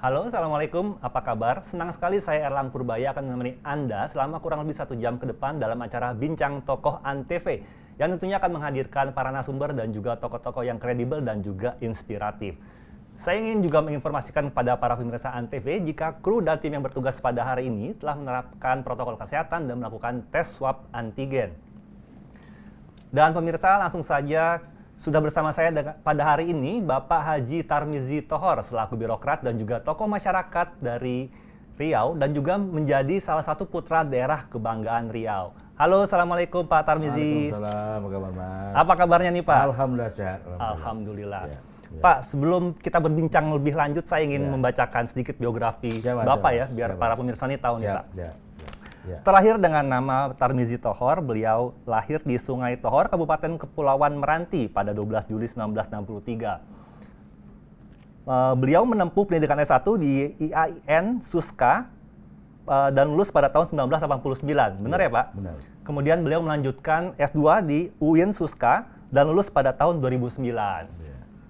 Halo, Assalamualaikum. Apa kabar? Senang sekali saya Erlang Purbaya akan menemani Anda selama kurang lebih 1 jam ke depan dalam acara Bincang Tokoh Antv yang tentunya akan menghadirkan para narasumber dan juga tokoh-tokoh yang kredibel dan juga inspiratif. Saya ingin juga menginformasikan kepada para pemirsa Antv jika kru dan tim yang bertugas pada hari ini telah menerapkan protokol kesehatan dan melakukan tes swab antigen. Dan pemirsa, langsung saja sudah bersama saya pada hari ini Bapak Haji Tarmizi Tohor selaku birokrat dan juga tokoh masyarakat dari Riau dan juga menjadi salah satu putra daerah kebanggaan Riau. Halo, Assalamualaikum Pak Tarmizi. Waalaikumsalam, apa kabar Mas? Apa kabarnya nih Pak? Alhamdulillah sehat. Alhamdulillah. Ya. Pak, sebelum kita berbincang lebih lanjut, saya ingin membacakan sedikit biografi Bapak ya, biar para pemirsa ini tahu nih Pak. Ya. Terlahir dengan nama Tarmizi Tohor, beliau lahir di Sungai Tohor, Kabupaten Kepulauan Meranti pada 12 Juli 1963. Beliau menempuh pendidikan S1 di IAIN Suska dan lulus pada tahun 1989. Benar ya Pak? Benar. Kemudian beliau melanjutkan S2 di UIN Suska dan lulus pada tahun 2009. Ya.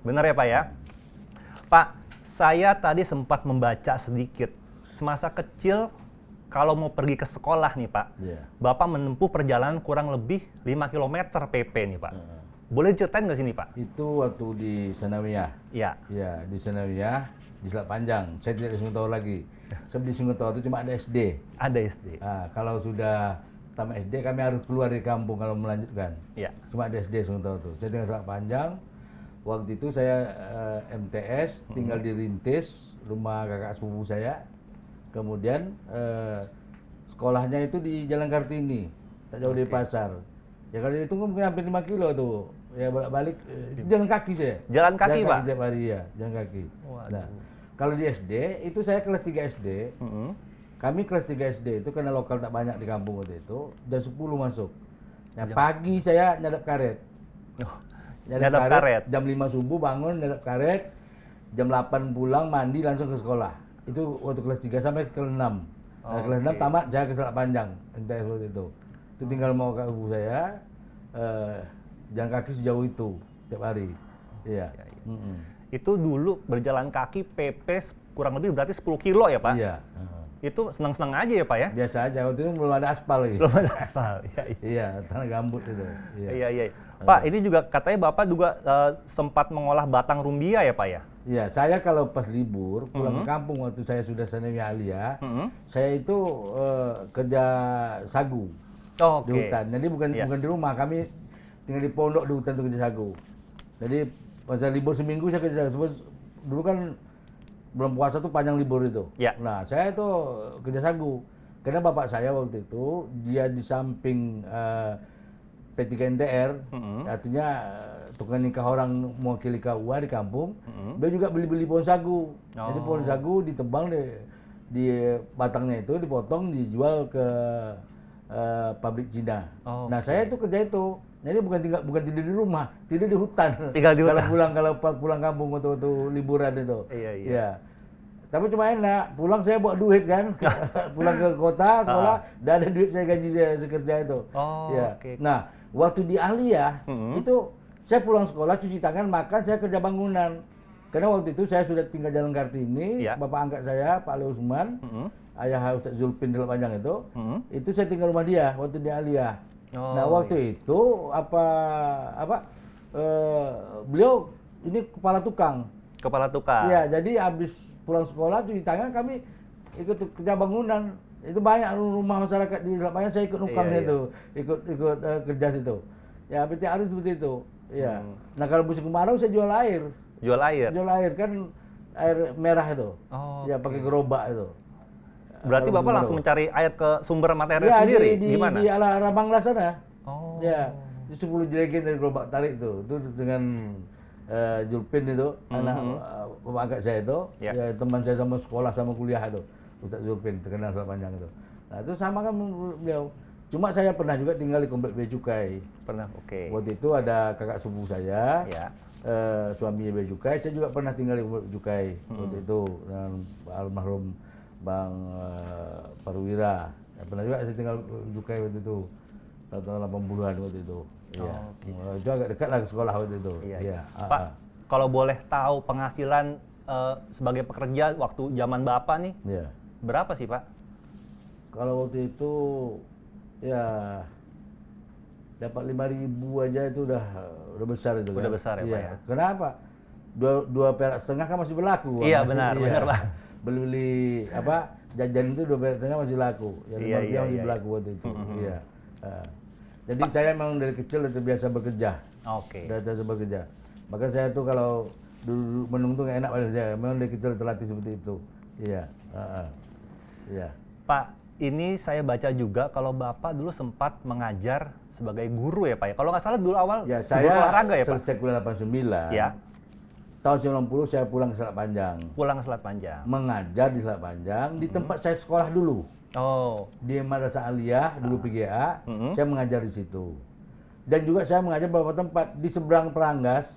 Benar ya Pak ya? Pak, saya tadi sempat membaca sedikit. Semasa kecil, kalau mau pergi ke sekolah nih Pak, Bapak menempuh perjalanan kurang lebih 5 km PP nih Pak. Boleh diceritain nggak sini Pak? Itu waktu di Sanawiyah. Iya. Ya, di Sanawiyah, di Selat Panjang. Saya tidak di Sungai Tohor lagi. Sebelum di Sungai Tohor itu cuma ada SD. Ada SD. Nah, kalau sudah tamat SD, kami harus keluar dari kampung kalau melanjutkan. Iya. Cuma ada SD Sungai Tohor itu. Saya tinggal Selat Panjang. Waktu itu saya MTS, tinggal di Rintis, rumah kakak sepupu saya. Kemudian sekolahnya itu di Jalan Kartini, tak jauh dari pasar. Ya kalau itu mungkin hampir 5 kilo tuh. Ya bolak-balik jalan kaki saya. Jalan kaki Pak? Tiap hari ya, jalan kaki. Waduh. Nah, kalau di SD itu saya kelas 3 SD. Kami kelas 3 SD itu karena lokal tak banyak di kampung waktu itu, dan 10 masuk. Nah, pagi saya nyadap karet. Nyadap karet. Jam 5 subuh bangun nyadap karet. Jam 8 pulang mandi langsung ke sekolah. Itu waktu kelas 3 sampai kelas 6. Nah, kelas 6 tamat saya ke Selat Panjang, MTS waktu itu. Itu tinggal mau ke ibu saya, jalan kaki sejauh itu tiap hari. Iya. Itu dulu berjalan kaki PP kurang lebih berarti 10 kilo ya Pak? Iya. Itu senang-senang aja ya Pak ya? Biasa aja, waktu itu belum ada aspal lagi. Belum ada aspal. Iya, tanah gambut itu. Iya. Pak, ini juga katanya Bapak juga sempat mengolah batang rumbia ya Pak ya? Iya, saya kalau pas libur pulang ke kampung waktu saya sudah sanawiyah aliyah, saya itu kerja sagu di hutan. Jadi bukan di rumah, kami tinggal di pondok di hutan untuk kerja sagu. Jadi pas libur seminggu saya kerja sagu. Dulu kan bulan puasa tuh panjang libur itu. Ya. Nah, saya itu kerja sagu. Karena bapak saya waktu itu dia di samping P3NTR, artinya tukang nikah orang mewakili KUA di kampung, dia juga beli-beli pohon sagu. Jadi pohon sagu ditebang di batangnya itu, dipotong, dijual ke pabrik Cina. Nah, saya itu kerja itu. Jadi bukan tidur di rumah, tidur di hutan. Tinggal di hutan. Kalau pulang kampung waktu liburan itu. Iya. Tapi cuma enak, pulang saya bawa duit kan, pulang ke kota, sekolah, dan ada duit saya gaji saya kerja itu. Nah, waktu di aliyah, itu saya pulang sekolah, cuci tangan, makan, saya kerja bangunan. Karena waktu itu saya sudah tinggal Jalan Kartini, bapak angkat saya, Pak Ali Usman, ayah Ustaz Zulpin di Selat Panjang itu saya tinggal rumah dia waktu di aliyah. Nah, waktu itu beliau ini kepala tukang. Kepala tukang. Iya, jadi habis pulang sekolah cuci tangan kami ikut kerja bangunan. Itu banyak rumah masyarakat di Selat Panjang, saya ikut nukangnya itu, ikut kerja situ. Ya, tiap hari seperti itu. Iya. Nah, kalau musim kemarau saya jual air. Jual air? Jual air kan air merah itu. Ya, pakai gerobak itu. Berarti Bapak langsung mencari air ke sumber materi sendiri? Gimana? Di arah Bangla sana. Ya, di 10 jelekin dari gerobak tarik itu. Itu dengan Julpin itu, anak bapak angkat saya itu, ya, teman saya sama sekolah sama kuliah itu, Ustaz Julpin, terkenal Selat Panjang itu. Nah, itu sama kan beliau. Cuma saya pernah juga tinggal di Komplek Bea Cukai. Pernah, Waktu itu ada kakak sepupu saya, suami Bea Cukai, saya juga pernah tinggal di Komplek Bea Cukai waktu itu dengan almarhum Bang Parwira. Ya, pernah juga saya tinggal di Cukai waktu itu, tahun 80-an waktu itu. Itu agak dekat lah ke sekolah waktu itu. Pak, kalau boleh tahu penghasilan sebagai pekerja waktu zaman Bapak nih, Ya. berapa sih Pak? Kalau waktu itu ya dapat 5.000 aja itu udah besar itu kan. Udah besar ya, Pak, ya? Kenapa? Dua perak setengah kan masih berlaku. Iya, Kan? benar, benar, Pak. Beli apa? Jajan itu 2 perak setengah masih laku. Ya, Iya, 5 iya, masih iya. berlaku waktu itu. Iya. Jadi saya memang dari kecil udah terbiasa bekerja. Oke. Udah terbiasa bekerja. Maka saya tuh kalau dulu menung tuh nggak enak pada saya. Memang dari kecil terlatih seperti itu. Iya. Iya. Pak, ini saya baca juga kalau Bapak dulu sempat mengajar sebagai guru ya Pak ya? Kalau nggak salah dulu awal Ya, guru saya olahraga ya Pak? selesai kuliah 89. Ya, Tahun 90 saya pulang ke Selat Panjang. pulang ke Selat Panjang. Mengajar di Selat Panjang di tempat saya sekolah dulu. Oh, Di Madrasah Aliyah, dulu PGA, Mhm. saya mengajar di situ. Dan juga saya mengajar beberapa tempat di seberang Peranggas,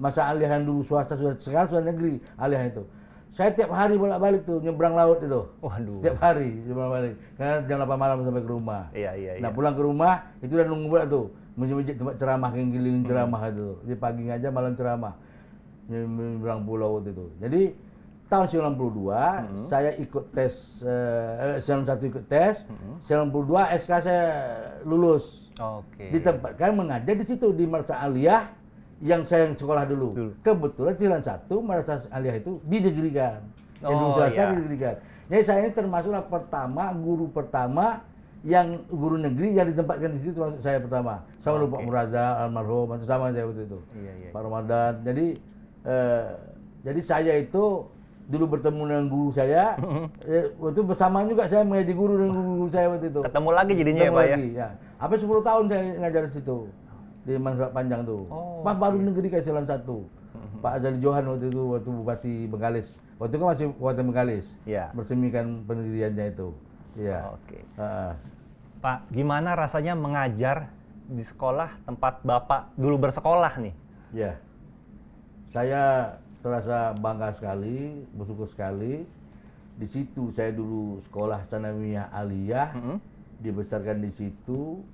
masa Aliyah yang dulu swasta, sekarang sudah negeri Aliyah itu. Saya tiap hari bolak-balik tuh, nyebrang laut itu. waduh. Setiap hari nyebrang balik. Karena jam 8 malam sampai ke rumah. Iya, iya, iya. Nah pulang ke rumah, itu udah nunggu pula tuh. Masjid-masjid tempat ceramah, keliling ceramah itu. Jadi pagi ngajar, malam ceramah. Nyebrang pulau itu. Jadi tahun 92 saya ikut tes, 91 ikut tes, 92 SK saya lulus. Oke. Ditempatkan mengajar di situ di Madrasah Aliyah yang saya sekolah dulu. Kebetulan 91 Madrasah Aliyah itu didegrikan. Yang dulu Oh, swasta iya. didegrikan. Jadi saya ini termasuklah guru pertama yang guru negeri yang ditempatkan di situ termasuk saya pertama. Sama Pak Muraza almarhum, itu sama saya waktu itu. Iya, iya. Pak Ramadan. Jadi saya itu dulu bertemu dengan guru saya, waktu bersamaan juga saya menjadi guru dengan guru saya waktu itu. Ketemu lagi jadinya ya Ketemu Pak ya? lagi, ya. Hampir 10 tahun saya ngajar di situ di Selat Panjang tuh. Oh, Pak baru negeri Kasilan 1. Pak Azali Johan waktu itu waktu Bupati Bengkalis. Waktu itu kan masih Kabupaten Bengkalis. Iya. Bersemikan pendiriannya itu. Iya. Oke. Heeh. Pak, gimana rasanya mengajar di sekolah tempat Bapak dulu bersekolah nih? Ya, saya terasa bangga sekali, bersyukur sekali. Di situ saya dulu sekolah Sanawiyah Aliyah, dibesarkan di situ.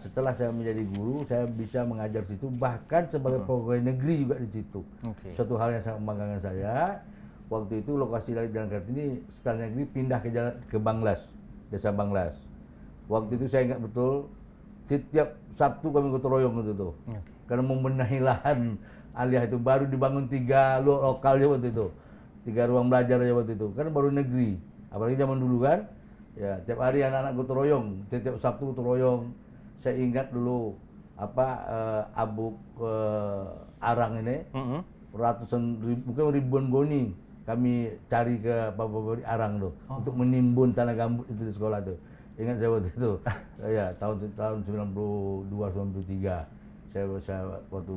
Setelah saya menjadi guru, saya bisa mengajar di situ, bahkan sebagai pegawai negeri juga di situ. Oke. Suatu hal yang sangat membanggakan saya. Waktu itu lokasi Jalan Kartini setelah negeri pindah ke Banglas, desa Banglas. Waktu itu saya ingat betul, setiap Sabtu kami gotong royong itu tuh. Karena membenahi lahan Aliyah itu baru dibangun 3 lokal aja waktu itu. 3 ruang belajar aja waktu itu. Kan baru negeri. Apalagi zaman dulu kan. Ya, tiap hari anak-anak gotong royong, tiap Sabtu gotong royong. Saya ingat dulu Abuk Arang ini ratusan mungkin ribuan goni kami cari ke Bapak Arang tuh untuk menimbun tanah gambut itu di sekolah tuh. Ingat saya waktu itu. Ya, tahun 92 93. Saya waktu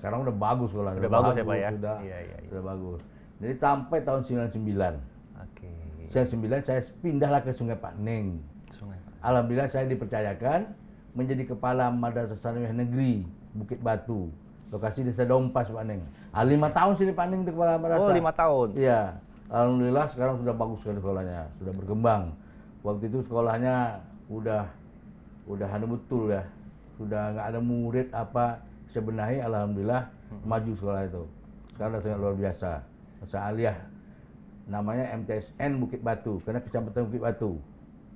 sekarang udah bagus sekolah. Udah bagus ya Pak ya? Sudah, Iya, iya, iya. sudah bagus. Jadi sampai tahun 99. Oke. 99 saya pindahlah ke Sungai Pakneng. Sungai Pak. Alhamdulillah saya dipercayakan menjadi kepala Madrasah Sanawiyah Negeri Bukit Batu, lokasi desa Dompas Pakneng. 5 tahun sih di Pakneng itu kepala madrasah. Oh, 5 tahun. Iya. Alhamdulillah sekarang sudah bagus sekali sekolahnya, sudah berkembang. Waktu itu sekolahnya udah betul ya. Sudah nggak ada murid apa, saya benahi, alhamdulillah maju sekolah itu. Sekarang sangat luar biasa. Madrasah Aliyah namanya MTSN Bukit Batu karena kecamatan Bukit Batu,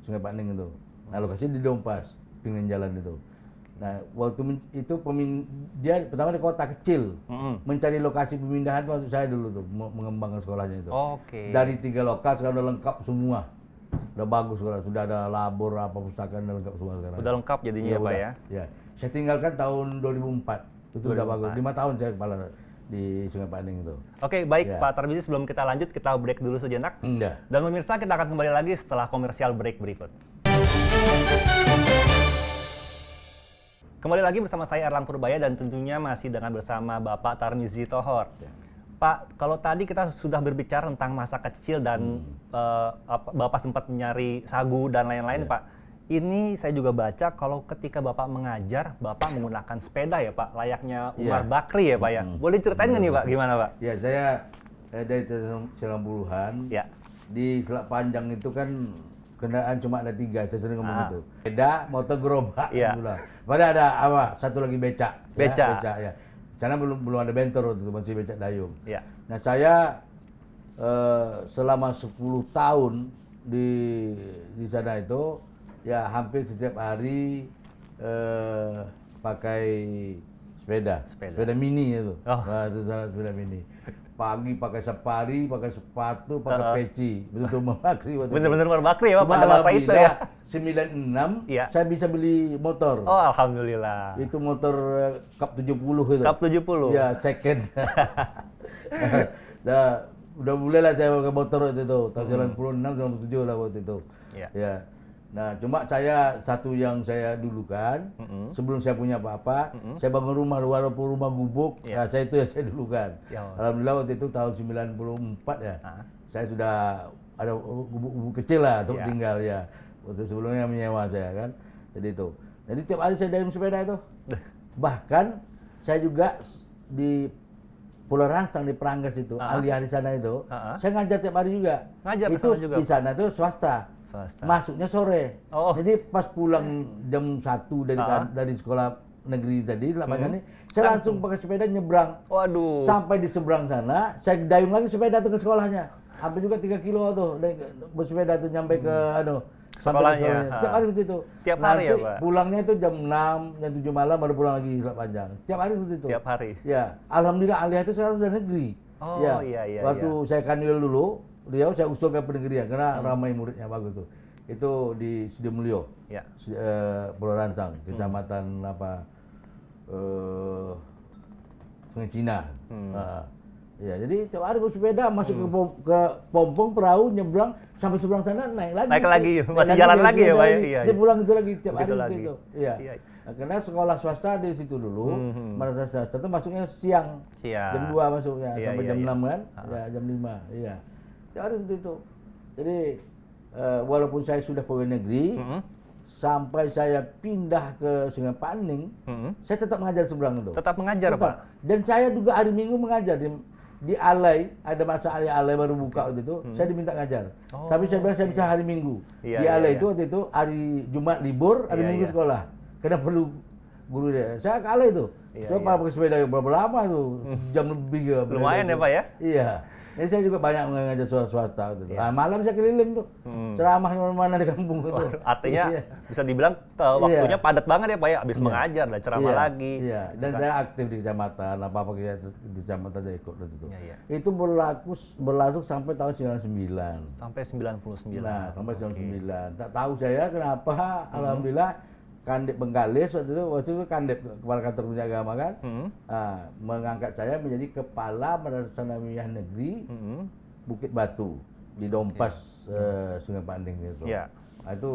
Sungai Pakneng itu. Nah lokasinya di Dompas, pinggiran jalan itu. Nah waktu itu dia pertama di kota kecil, mencari lokasi pemindahan itu maksud saya dulu tuh mengembangkan sekolahnya itu. Oke. Dari 3 lokal sekarang udah lengkap semua, udah bagus sekolah, sudah ada labor apa pustakaan udah lengkap semua sekarang. Udah lengkap jadinya ya Pak udah. ya? Ya. Saya tinggalkan tahun 2004, itu udah bagus. 5 tahun saya kepala di Sungai Pakneng itu. Oke, baik Ya. Pak Tarmizi, sebelum kita lanjut, kita break dulu sejenak. Enggak. Dan pemirsa, kita akan kembali lagi setelah komersial break berikut. Kembali lagi bersama saya Erlang Purbaya dan tentunya masih bersama Bapak Tarmizi Tohor. Pak, kalau tadi kita sudah berbicara tentang masa kecil dan Bapak sempat nyari sagu dan lain-lain, Pak. Ini saya juga baca kalau ketika Bapak mengajar, Bapak menggunakan sepeda ya Pak, layaknya Umar Bakri ya Pak ya. Boleh ceritain nggak nih Pak, gimana Pak? Ya, saya dari tahun 90-an, Ya. di Selat Panjang itu kan kendaraan cuma ada 3, saya sering ngomong itu. Sepeda, motor gerobak. Iya. Padahal ada apa? Satu lagi becak. Becak. Ya. sana belum ada bentor waktu itu, masih becak dayung. Ya. Nah saya selama 10 tahun di sana itu ya hampir setiap hari pakai sepeda mini itu. Nah, itu sepeda mini. Pagi pakai safari, pakai sepatu, pakai peci, betul membakri. Bener-bener berbakri ya Pak pada masa itu ya. 96 ya. saya bisa beli motor. Oh alhamdulillah. Itu motor Cup 70 itu. Cup 70. Ya second. Nah, udah mulai lah saya pakai motor waktu itu, tahun 96, 97 lah waktu itu. Ya. Nah, cuma satu yang saya dulukan, sebelum saya punya apa-apa, saya bangun rumah, walaupun rumah gubuk, nah saya itu yang saya dulukan. Alhamdulillah waktu itu tahun 94 ya, saya sudah ada gubuk kecil lah untuk tinggal ya. Waktu sebelumnya menyewa saya kan, jadi itu. Jadi tiap hari saya dayung sepeda itu. Bahkan saya juga di Pulau Rangsang di Peranggas itu, ahli sana itu, saya ngajar tiap hari juga. Ngajar itu juga, di sana tuh swasta. Masuknya sore. Jadi pas pulang jam 1 dari sekolah negeri tadi, ini saya langsung pakai sepeda nyebrang. Waduh. Sampai di seberang sana, saya dayung lagi sepeda tuh ke sekolahnya. Hampir juga 3 kilo tuh bersepeda tuh nyampe ke sekolahnya. Tiap hari begitu. Tiap hari ya, Pak? Pulangnya itu jam 6, jam 7 malam baru pulang lagi selat panjang. Tiap hari seperti itu. Tiap hari. Ya, alhamdulillah alih itu sekarang sudah negeri. Oh iya. Waktu saya kanwil dulu, Riau saya usul ke penegerian karena ramai muridnya bagus tuh. Itu di Sidomulyo. Ya. Pulau Rancang, kecamatan Sungai Cina. Ya, jadi tiap hari bersepeda masuk ke pompong perahu nyebrang sampai seberang sana naik lagi. Masih jalan lagi ya Pak? Iya. Dia pulang itu lagi tiap hari gitu. Iya. Nah, karena sekolah swasta di situ dulu, madrasah swasta itu masuknya siang. Jam 2 masuknya sampai jam 6 kan? Ya, jam 5. Iya. Tiap hari seperti itu. Jadi walaupun saya sudah pegawai negeri, sampai saya pindah ke Sungai Paning, saya tetap mengajar seberang itu. Tetap mengajar, Pak? Dan saya juga hari Minggu mengajar di Alai, ada masa Alai baru buka waktu itu, saya diminta ngajar. Tapi saya bilang saya bisa hari Minggu. Di Alai itu waktu itu hari Jumat libur, hari Minggu sekolah. Karena perlu guru dia. Saya ke Alai itu. Saya pakai sepeda berapa lama tuh? Jam lebih ya. Lumayan ya Pak ya? Iya. Jadi saya juga banyak mengajar swasta gitu. Nah, malam saya keliling tuh, ceramah di mana-mana di kampung itu. Artinya bisa dibilang waktunya padat banget ya Pak ya, habis mengajar dan ceramah lagi. Iya. Dan saya aktif di kecamatan, apa kita di kecamatan saya ikut itu. Itu berlangsung sampai tahun 99. Sampai 99. Nah, sampai 99. Tak tahu saya kenapa, alhamdulillah. Kandip Bengkalis waktu itu Kandip Kepala Kantor Pendidikan Agama kan, mengangkat saya menjadi Kepala Madrasah Sanawiyah Negeri Bukit Batu di Dompas Sungai Panding itu. Nah, itu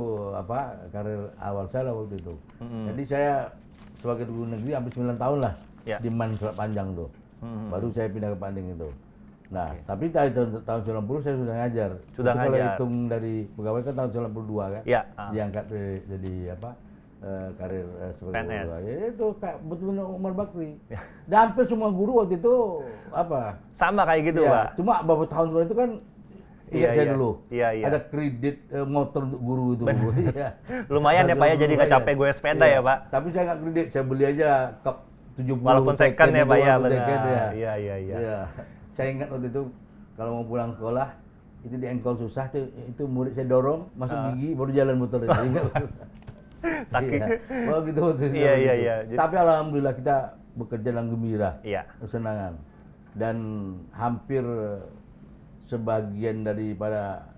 karir awal saya waktu itu. Jadi saya sebagai guru negeri hampir 9 tahun lah di Man Selat Panjang tuh. Baru saya pindah ke Panding itu. Nah, tapi tahun 90 saya sudah ngajar. Sudah ngajar. Kalau hitung dari pegawai kan tahun 92 kan. Diangkat jadi karir sebagai PNS. guru. Ya, itu betul-betul Umar Bakri. Dan hampir semua guru waktu itu sama kayak gitu, Pak. Cuma beberapa tahun itu kan saya dulu. Iya. Ada kredit motor untuk guru itu. Lumayan ya Pak ya, jadi nggak capek gue sepeda ya Pak. Tapi saya nggak kredit, saya beli aja Cup 70. Walaupun second ya Pak ya, benar. Iya. Saya ingat waktu itu kalau mau pulang sekolah itu di engkol susah itu murid saya dorong masuk gigi baru jalan motor itu. Ingat. Gitu. Iya. Tapi alhamdulillah kita bekerja dengan gembira, kesenangan, dan hampir sebagian daripada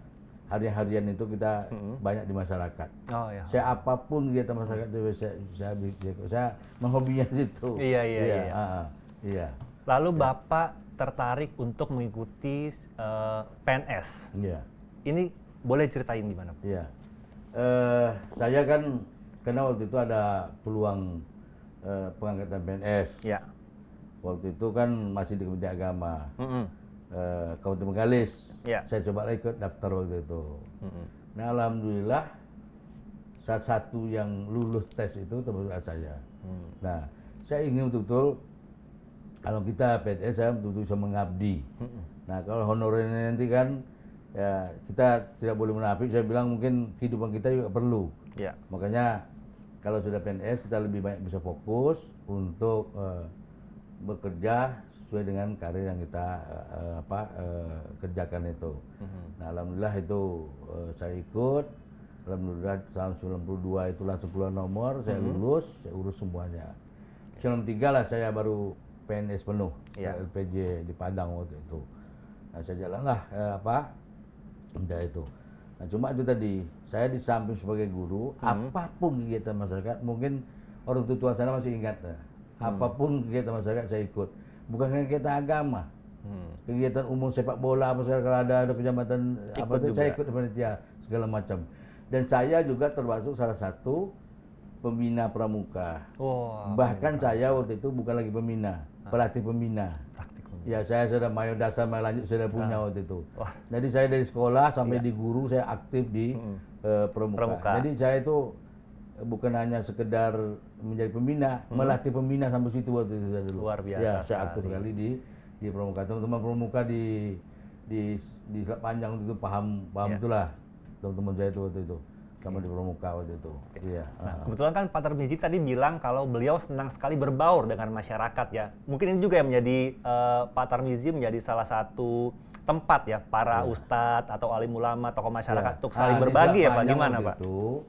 harian itu kita banyak di masyarakat. Saya apapun kegiatan masyarakat itu saya menghobinya situ. Iya. Lalu Bapak tertarik untuk mengikuti PNS. Iya. Ini boleh ceritain gimana? Iya. Saya kan karena waktu itu ada peluang pengangkatan PNS. Iya. Waktu itu kan masih di Kementerian Agama, Kabupaten Bengkalis. Saya coba ikut daftar waktu itu. Nah alhamdulillah salah satu yang lulus tes itu termasuk saya. Nah saya ingin betul-betul kalau kita PNS saya betul-betul bisa mengabdi. Nah kalau honornya nanti kan ya kita tidak boleh menafik, saya bilang mungkin kehidupan kita juga perlu. Makanya kalau sudah PNS kita lebih banyak bisa fokus untuk bekerja sesuai dengan karir yang kita kerjakan itu. Nah, alhamdulillah itu saya ikut. Alhamdulillah tahun 92 itu langsung keluar nomor, saya lulus, saya urus semuanya. 93 lah saya baru PNS penuh, LPJ di Padang waktu itu. Nah, saya jalanlah udah itu. Nah, cuma itu tadi, saya di samping sebagai guru, apapun kegiatan masyarakat, mungkin orang tua sana masih ingat, apapun kegiatan masyarakat saya ikut. Bukan kegiatan agama, kegiatan umum sepak bola, misalnya kalau ada kecamatan apa itu, saya ikut panitia segala macam. Dan saya juga termasuk salah satu pembina pramuka. Bahkan saya waktu itu bukan lagi pembina, pelatih pembina. Ya, saya sudah mayor dasar, mayor lanjut sudah punya waktu itu. Jadi saya dari sekolah sampai di guru saya aktif di pramuka. Jadi saya itu bukan hanya sekedar menjadi pembina, melatih pembina sampai situ waktu itu saya dulu. Luar biasa. Ya, saya aktif sekali di pramuka. Teman-teman pramuka di Selat Panjang itu paham itulah. Teman-teman saya itu waktu itu sama di pramuka waktu itu. Iya. Nah, kebetulan kan Pak Tarmizi tadi bilang kalau beliau senang sekali berbaur dengan masyarakat ya. Mungkin ini juga yang menjadi Pak Tarmizi menjadi salah satu tempat ya para ustadz atau alim ulama, tokoh masyarakat untuk saling berbagi ya Pak. Gimana Pak? Itu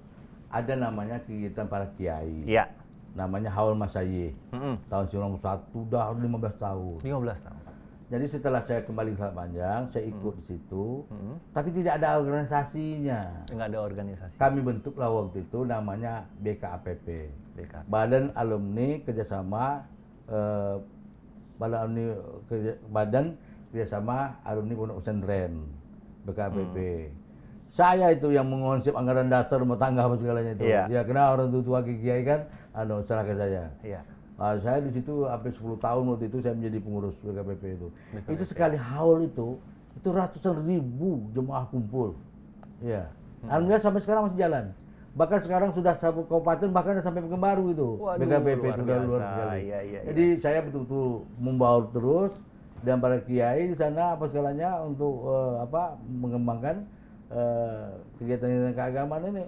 ada namanya kegiatan para kiai. Iya. Namanya Haul Masayih. Tahun 91 udah 15 tahun. 15 tahun. Jadi setelah saya kembali ke Selat Panjang, saya ikut di situ, tapi tidak ada organisasinya. Enggak ada organisasi. Kami bentuklah waktu itu namanya BKAPP, Badan Alumni Kerjasama Badan Kerjasama Alumni Pondok Pesantren, BKAPP. Saya itu yang mengonsep anggaran dasar rumah tangga apa segalanya itu. Ya, karena orang tua kiai kan, serah ke saya. Iya. Saya di situ sampai 10 tahun waktu itu saya menjadi pengurus BKPP itu. Itu sekali haul itu ratusan ribu jemaah kumpul. Ya. Alhamdulillah sampai sekarang masih jalan. Bahkan sekarang sudah satu kabupaten, bahkan sampai Pekanbaru itu. Waduh, BKPP itu sudah luar sekali. Jadi saya betul-betul membaur terus dan para kiai di sana apa segalanya untuk mengembangkan kegiatan keagamaan ini.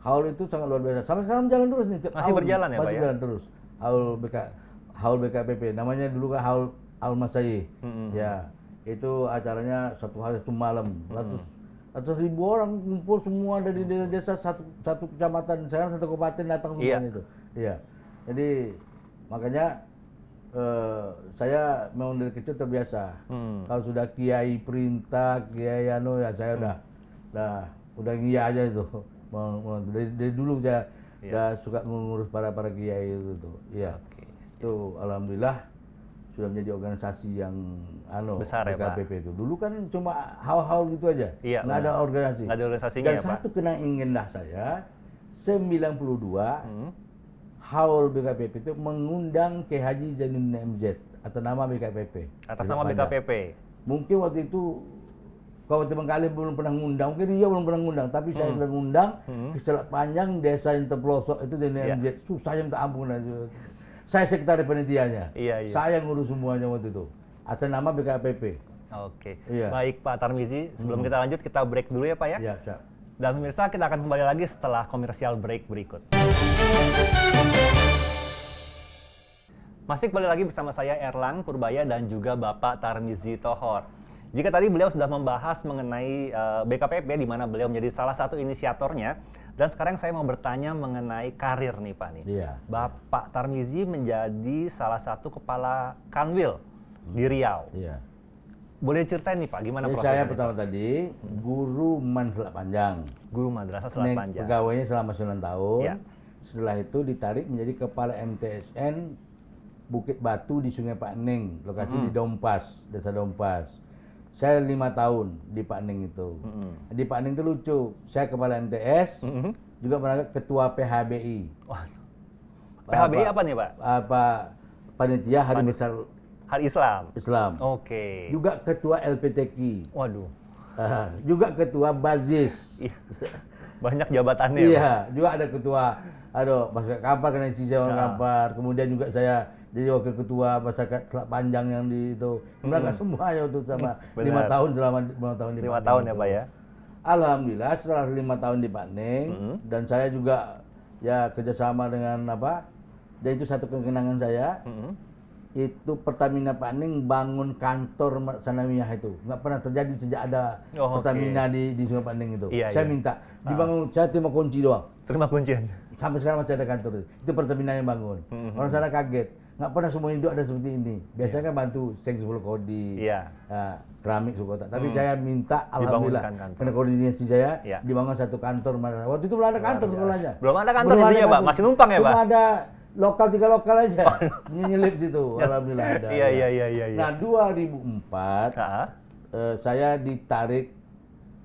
Haul itu sangat luar biasa. Sampai sekarang jalan terus nih. Masih berjalan ya Pak ya? Masih berjalan terus. Haul BKPP, namanya dulu kan Haul Masayih. Ya, itu acaranya satu hari satu malam, ratus ribu orang kumpul semua dari desa satu kecamatan, sekarang satu kabupaten datang semuanya itu. Iya, jadi makanya saya memang dari kecil terbiasa. Kalau sudah kiai perintah, kiai ya saya udah ngiya aja itu. Dari dulu saya udah suka mengurus para kiai itu tuh. Iya. Itu alhamdulillah sudah menjadi organisasi yang besar ya Pak. BKPP itu. Dulu kan cuma haul-haul gitu aja. Iya, nggak ada organisasi. Nggak ada organisasinya Dan ya Pak. satu kena inginlah saya 92 haul BKPP itu mengundang Kiai Haji Zainuddin MZ atas nama BKPP. Atas nama BKPP. Mungkin waktu itu Kabupaten Bengkalis belum pernah ngundang, mungkin dia belum pernah ngundang, tapi saya sudah ngundang ke Selat Panjang, desa yang terpelosok itu dari MZ, susah yang tak ampun. Saya sekretaris panitianya, saya ngurus semuanya waktu itu, atas nama BKPP. Oke, baik Pak Tarmizi, sebelum kita lanjut kita break dulu ya Pak ya. Iya, siap. Dan pemirsa kita akan kembali lagi setelah komersial break berikut. Masih kembali lagi bersama saya Erlang Purbaya dan juga Bapak Tarmizi Tohor. Jika tadi beliau sudah membahas mengenai BKPP di mana beliau menjadi salah satu inisiatornya, dan sekarang saya mau bertanya mengenai karir nih Pak nih. Iya. Bapak Tarmizi menjadi salah satu kepala Kanwil di Riau. Iya. Boleh ceritain nih Pak, gimana prosesnya? Saya pertama tadi guru Man Selat Panjang. Guru madrasah Selat Panjang. Pegawainya selama 9 tahun. Ya. Setelah itu ditarik menjadi kepala MTSN Bukit Batu di Sungai Pak Ning, lokasi di Dompas, Desa Dompas. Saya 5 tahun di Pak Ning itu. Di Pak Ning itu lucu. Saya kepala MTS, juga pernah ketua PHBI. Waduh. PHBI apa nih Pak? Panitia Hari Besar Hari Islam. Islam. Oke. Juga ketua LPTQ. Waduh. Juga ketua Bazis. Banyak jabatannya. Iya. Juga ada ketua, masyarakat Kampar karena isi saya orang Kampar. Kemudian juga saya jadi wakil ketua masyarakat Selat Panjang yang di itu. Mereka semuanya itu sama 5 tahun selama 5 tahun di Pak Ning. 5 tahun ya Pak ya. Alhamdulillah setelah 5 tahun di Pak Ning dan saya juga ya kerjasama dengan dan itu satu kenangan saya. itu Pertamina Paning bangun kantor Sanawiyah itu. Nggak pernah terjadi sejak ada Pertamina di Sungai Paning itu. Iya, Saya minta dibangun, saya terima kunci doang. Terima kunci aja. Sampai sekarang masih ada kantor itu. Itu Pertamina yang bangun. Orang sana kaget. Nggak pernah semua hidup ada seperti ini. Biasanya kan bantu Seng 10 Kodi, keramik suku kota. Tapi saya minta, alhamdulillah, karena koordinasi saya dibangun satu kantor. Waktu itu belum ada kantor sekolahnya. Belum ada kantor intinya, Pak? Masih numpang ya, Pak? Cuma ada lokal, 3 lokal aja. Nyelip situ, alhamdulillah ada. Iya. Nah, 2004, saya ditarik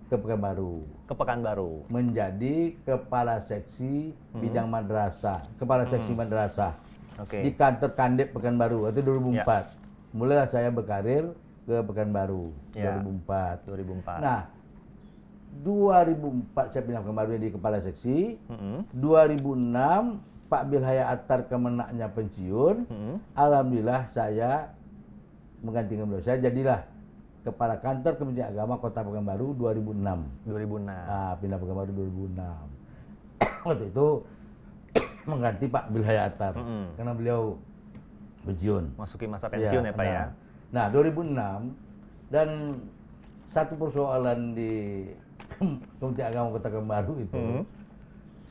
ke Pekanbaru. Ke Pekanbaru. Menjadi kepala seksi bidang madrasah, kepala seksi madrasah. Di kantor Kandep Pekanbaru, itu 2004. Mulailah saya berkarir ke Pekanbaru, 2004. Nah, 2004 saya pindah ke Pekanbaru jadi kepala seksi. 2006 Pak Bilhaya Attar kemenaknya pensiun. Alhamdulillah saya menggantikan beliau. Saya jadilah kepala kantor Kementerian Agama Kota Pekanbaru 2006. Nah, pindah Pekanbaru 2006. Waktu itu mengganti Pak Bilhaya Attar karena beliau pensiun. Masuki masa pensiun ya, Pak ya. Nah, 2006 dan satu persoalan di Kementerian Agama Kota Pekanbaru itu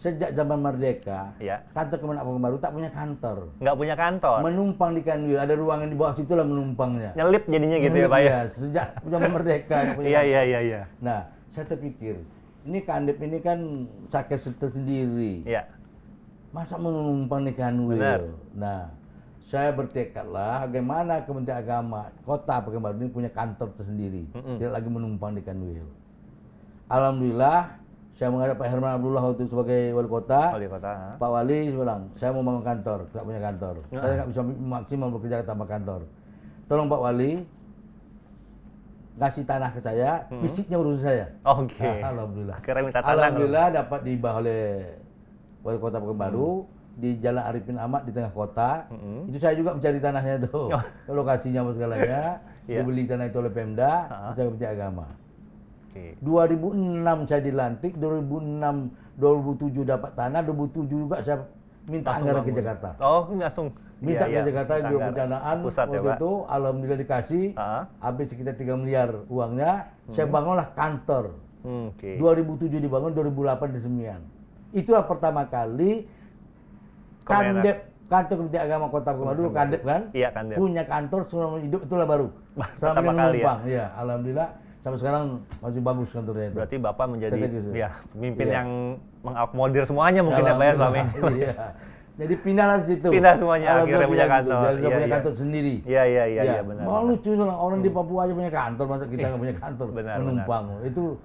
sejak zaman Merdeka, kantor Kemenak Pekanbaru tak punya kantor. Nggak punya kantor? Menumpang di Kanwil, ada ruangan di bawah situ lah menumpangnya. Nyelip jadinya gitu ya, Pak ya? Sejak zaman Merdeka. Iya. Nah, saya terpikir, ini Kandip ini kan sakit tersendiri. Iya. Masa menumpang di Kanwil? Benar. Nah, saya bertekadlah bagaimana Kementerian Agama Kota Pekanbaru ini punya kantor tersendiri. Tidak lagi menumpang di Kanwil. Alhamdulillah, saya menghadap Pak Herman Abdullah waktu sebagai wali kota. Pak Wali bilang, saya mau bangun kantor, tidak punya kantor. Saya nggak bisa maksimal bekerja tanpa kantor. Tolong Pak Wali, ngasih tanah ke saya, fisiknya urusan saya. Alhamdulillah. Akhirnya minta tanah. Alhamdulillah dapat dibah oleh wali kota Pekanbaru di Jalan Arifin Ahmad di tengah kota. Itu saya juga mencari tanahnya itu, lokasinya apa segalanya. Dibeli tanah itu oleh Pemda, saya Kementerian Agama. 2006 saya dilantik, 2007 dapat tanah, 2007 juga saya minta anggaran ke Jakarta. Langsung. Minta ke Jakarta juga perencanaan waktu itu, alhamdulillah dikasih, habis sekitar 3 miliar uangnya, saya bangunlah kantor. 2007 dibangun, 2008 diresmikan. Itulah pertama kali Kandep, kantor Kementerian Agama Kota Pekanbaru, Kandep kan? Iya, Kandep. Punya kantor selama hidup, itulah baru. Pertama kali ya? Iya, alhamdulillah. Sampai sekarang masih bagus kantornya itu. Berarti Bapak menjadi pemimpin yang mengakomodir semuanya mungkin ya Pak ya selama ini. Iya. Jadi pindahlah di situ. Pindah semuanya akhirnya punya kantor. Jadi punya kantor sendiri. Iya benar. Mau lucu orang di Papua aja punya kantor, masa kita nggak punya kantor menumpang. Itu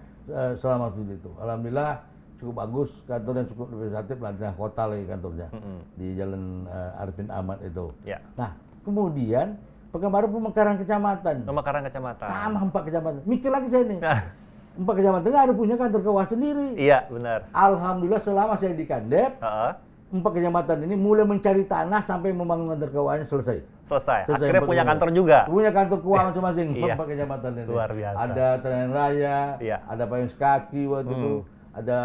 selama studi itu. Alhamdulillah cukup bagus, kantor yang cukup representatif lah di kota lagi kantornya. Di Jalan Arifin Ahmad itu. Nah, kemudian Pekanbaru pemekaran kecamatan. Pemekaran kecamatan. Tambah 4 kecamatan. Mikir lagi saya nih. 4 kecamatan nggak ada punya kantor keuangan sendiri. Iya, benar. Alhamdulillah selama saya di Kandep, 4 kecamatan ini mulai mencari tanah sampai membangun kantor keuangannya selesai. Akhirnya punya kantor juga. Punya kantor keuangan masing-masing 4 kecamatan ini. Luar biasa. Ada Tenan Raya, ada Payung Kaki waktu itu, ada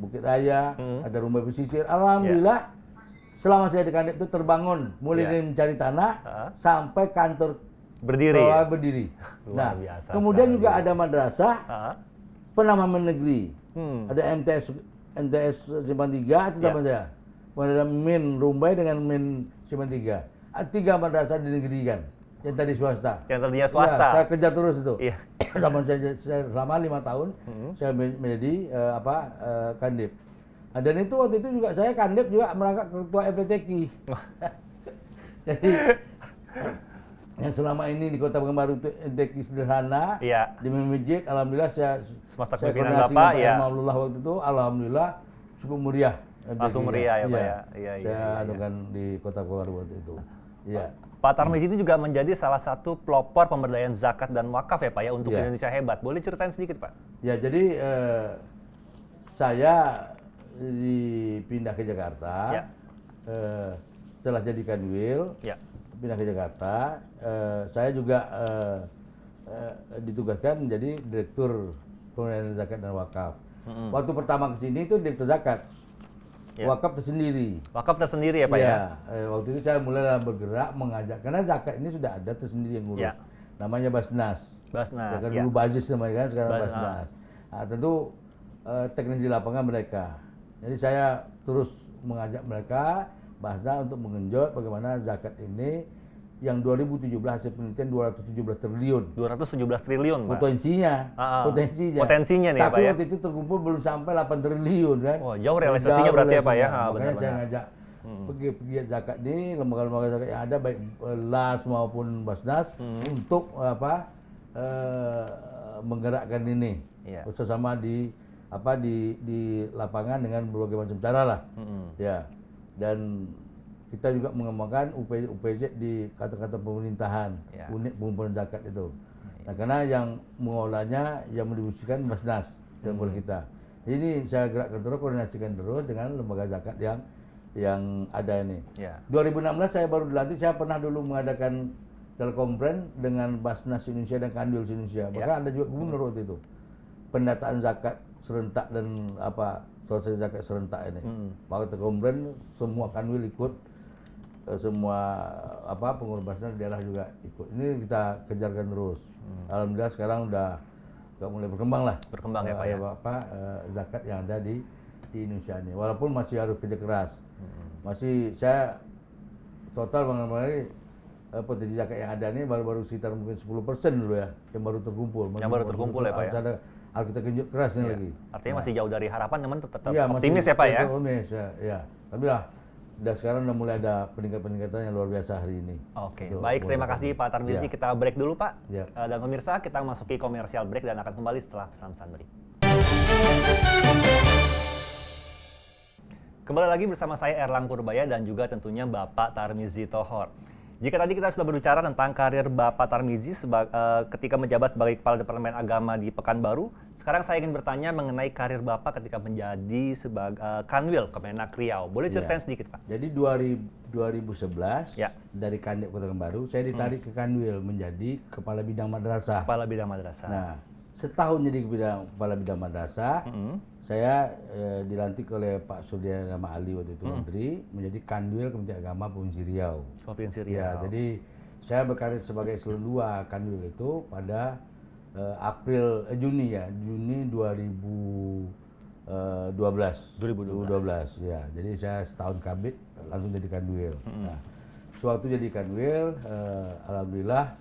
Bukit Raya, ada Rumah Pesisir. Alhamdulillah. Selama saya di Kandep itu terbangun, mulai dari mencari tanah sampai kantor berdiri. Nah, kemudian juga ada madrasah, penanaman negeri, ada MTS Simpang 3 itu sama saya. Kemudian ada Min Rumbai dengan Min Simpang 3. 3 madrasah dinegerikan, yang tadi swasta. Yang tadinya swasta. Ya, saya kejar terus itu. Saya selama 5 tahun saya menjadi Kandip. Dan itu waktu itu juga saya Kandip juga merangkap ketua FPTQ. Jadi yang selama ini di Kota Pekanbaru itu FPTQ sederhana, di masjid, alhamdulillah saya pimpinan Bapak Alhamdulillah waktu itu, alhamdulillah cukup meriah. Langsung meriah ya Pak ya. Saya adukan di Kota Pekanbaru waktu itu. Iya. Pak Tarmizi ini juga menjadi salah satu pelopor pemberdayaan zakat dan wakaf ya Pak ya untuk Indonesia Hebat. Boleh ceritain sedikit Pak? Ya jadi saya dipindah ke Jakarta, setelah jadi Kanwil, pindah ke Jakarta, saya juga ditugaskan menjadi Direktur Pemberdayaan Zakat dan Wakaf. Waktu pertama ke sini itu Direktur Zakat, Ya. wakaf tersendiri. Wakaf tersendiri ya Pak ya? Waktu itu saya mulai bergerak mengajak, karena zakat ini sudah ada tersendiri yang ngurus. Ya. Namanya Basnas. Basnas. Ya kan Ya. dulu Bazis namanya kan, sekarang Bas- Basnas. Nah, tentu teknis di lapangan mereka. Jadi saya terus mengajak mereka bahasa untuk mengenjot bagaimana zakat ini yang 2017 hasil penelitian 217 triliun. 217 triliun Pak. Potensinya nih ya, Tapi Pak ya. waktu itu terkumpul belum sampai 8 triliun kan. Oh, jauh realisasinya berarti ya Pak ya? Makanya Benar-benar. saya ngajak pegiat zakat ini, lembaga-lembaga zakat yang ada baik LAS maupun Basnas untuk menggerakkan ini. Iya. Bersama di lapangan dengan berbagai macam cara lah. Ya. Dan kita juga mengembangkan UPZ di kata-kata pemerintahan, Ya. unit pengumpulan zakat itu. Nah, karena yang mengolahnya, yang mendistribusikan Basnas dan kita. Jadi ini saya gerakkan terus, koordinasikan terus dengan lembaga zakat yang ada ini. Ya. 2016 saya baru dilantik, saya pernah dulu mengadakan telekonferensi dengan Basnas Indonesia dan Kanwil Indonesia. Bahkan ada juga gubernur waktu itu. Pendataan zakat serentak dan sosialisasi zakat serentak ini. Maka telekonferensi semua Kanwil ikut, semua pengurus Basnas daerah juga ikut. Ini kita kejarkan terus. Alhamdulillah sekarang udah mulai berkembang lah. Berkembang ya Pak ya. Zakat yang ada di Indonesia ini. Walaupun masih harus kerja keras. Masih saya total mengenai potensi zakat yang ada ini baru sekitar mungkin 10% dulu ya yang baru terkumpul. Yang baru terkumpul ya Pak ya. Harus kita genjot keras ini lagi. Artinya masih jauh dari harapan, namun tetap Iya, optimis ya Pak ya. Optimis ya. Tapi lah, sekarang udah mulai ada peningkatan yang luar biasa hari ini. Oke, Itu baik, terima kasih Pak Tarmizi. Ya. Kita break dulu Pak. Ya. Dan pemirsa, kita masuki komersial break dan akan kembali setelah pesan-pesan berikut. Kembali lagi bersama saya Erlang Purbaya dan juga tentunya Bapak Tarmizi Tohor. Jika tadi kita sudah berbicara tentang karir Bapak Tarmizi ketika menjabat sebagai Kepala Departemen Agama di Pekanbaru, sekarang saya ingin bertanya mengenai karir Bapak ketika menjadi sebagai Kanwil Kemenak Riau. Boleh ceritain sedikit Pak? Jadi 2011 Ya. dari Kanwil Kota Pekanbaru, saya ditarik ke Kanwil menjadi Kepala Bidang Madrasah. Kepala Bidang Madrasah. Nah, setahun jadi Kepala Bidang Madrasah, saya dilantik oleh Pak Surya Dharma Ali waktu itu Menteri menjadi Kanwil Kementerian Agama Provinsi Riau. Provinsi Riau. Ya, jadi saya berkarir sebagai eselon 2 Kanwil itu pada Juni 2012 ya. Jadi saya setahun kabit langsung jadi Kanwil. Nah, sewaktu jadi Kanwil, alhamdulillah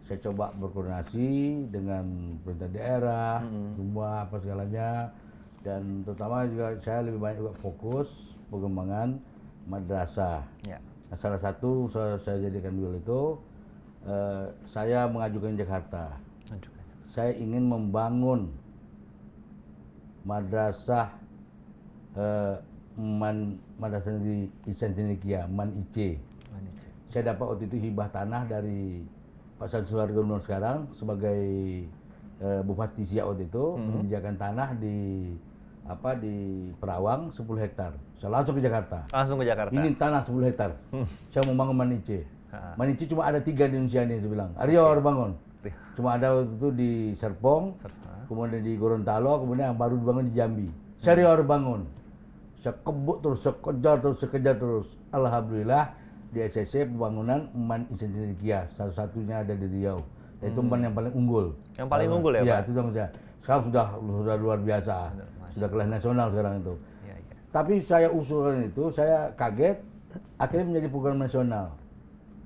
saya coba berkoordinasi dengan pemerintah daerah, semua segalanya, dan terutama juga saya lebih banyak juga fokus pengembangan madrasah. Ya. Nah, salah satu saya jadi Kanwil itu saya mengajukan Jakarta. Saya ingin membangun madrasah madrasah di Ihsan Cendekia, MAN IC. Saya dapat waktu itu hibah tanah dari Pak Samsuar Gubernur sekarang sebagai Bupati Siak waktu itu, menyediakan tanah di Perawang 10 hektar. Saya langsung ke Jakarta. Langsung ke Jakarta. Ini tanah 10 hektar. Saya mau bangun MAN IC. MAN IC cuma ada 3 di Indonesia ini, saya bilang. Aryo harus bangun. Cuma ada waktu itu di Serpong, kemudian di Gorontalo, kemudian yang baru dibangun di Jambi. Saya harus bangun. Saya kebut terus, saya kejar terus. Alhamdulillah di SSC pembangunan MAN IC Cendekia, satu-satunya ada di Riau. Itu MAN yang paling unggul. Yang paling unggul ya, Pak? Ya, Pak? itu sama saya. Sekarang sudah luar biasa. Sudah kelas nasional sekarang itu. Ya. Tapi saya usulkan itu, saya kaget, akhirnya menjadi program nasional.